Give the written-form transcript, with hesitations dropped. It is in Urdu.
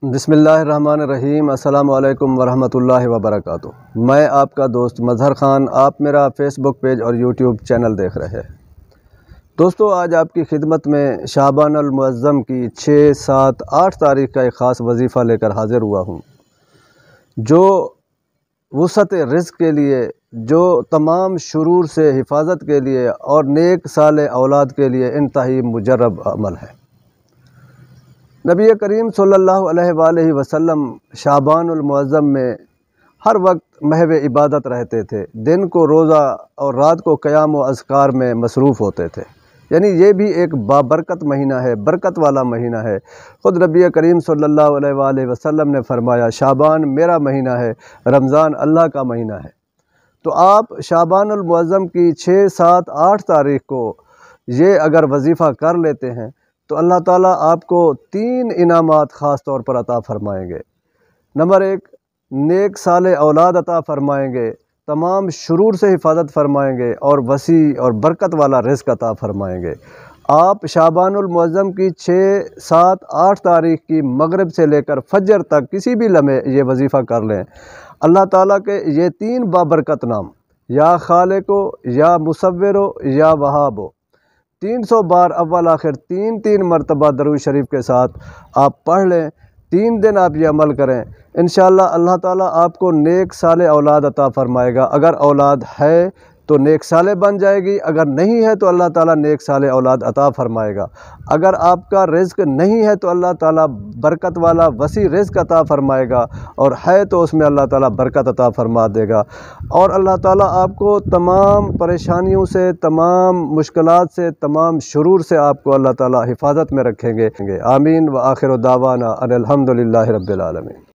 بسم اللہ الرحمن الرحیم۔ السلام علیکم ورحمۃ اللہ وبرکاتہ۔ میں آپ کا دوست مظہر خان، آپ میرا فیس بک پیج اور یوٹیوب چینل دیکھ رہے ہیں۔ دوستو، آج آپ کی خدمت میں شعبان المعظم کی 6، 7، 8 تاریخ کا ایک خاص وظیفہ لے کر حاضر ہوا ہوں، جو وسعت رزق کے لیے، جو تمام شرور سے حفاظت کے لیے اور نیک صالح اولاد کے لیے انتہائی مجرب عمل ہے۔ نبی کریم صلی اللہ علیہ وآلہ وسلم شعبان المعظم میں ہر وقت محو عبادت رہتے تھے، دن کو روزہ اور رات کو قیام و اذکار میں مصروف ہوتے تھے۔ یعنی یہ بھی ایک بابرکت مہینہ ہے، برکت والا مہینہ ہے۔ خود نبی کریم صلی اللہ علیہ وآلہ وسلم نے فرمایا، شعبان میرا مہینہ ہے، رمضان اللہ کا مہینہ ہے۔ تو آپ شعبان المعظم کی 6، 7، 8 تاریخ کو یہ اگر وظیفہ کر لیتے ہیں تو اللہ تعالیٰ آپ کو 3 انعامات خاص طور پر عطا فرمائیں گے۔ نمبر 1، نیک صالح اولاد عطا فرمائیں گے، تمام شرور سے حفاظت فرمائیں گے اور وسیع اور برکت والا رزق عطا فرمائیں گے۔ آپ شعبان المعظم کی 6، 7، 8 تاریخ کی مغرب سے لے کر فجر تک کسی بھی لمحے یہ وظیفہ کر لیں، اللہ تعالیٰ کے یہ 3 بابرکت نام، یا خالق ہو، یا مصور ہو، یا وہاب ہو، 300 بار اول آخر 3 مرتبہ درود شریف کے ساتھ آپ پڑھ لیں۔ 3 دن آپ یہ عمل کریں، انشاءاللہ اللہ تعالیٰ آپ کو نیک صالح اولاد عطا فرمائے گا۔ اگر اولاد ہے تو نیک صالح بن جائے گی، اگر نہیں ہے تو اللہ تعالیٰ نیک صالح اولاد عطا فرمائے گا۔ اگر آپ کا رزق نہیں ہے تو اللہ تعالیٰ برکت والا وسیع رزق عطا فرمائے گا، اور ہے تو اس میں اللہ تعالیٰ برکت عطا فرما دے گا، اور اللہ تعالیٰ آپ کو تمام پریشانیوں سے، تمام مشکلات سے، تمام شرور سے آپ کو اللہ تعالیٰ حفاظت میں رکھیں گے۔ آمین۔ وآخر دعوانا ان الحمدللہ رب العالمین۔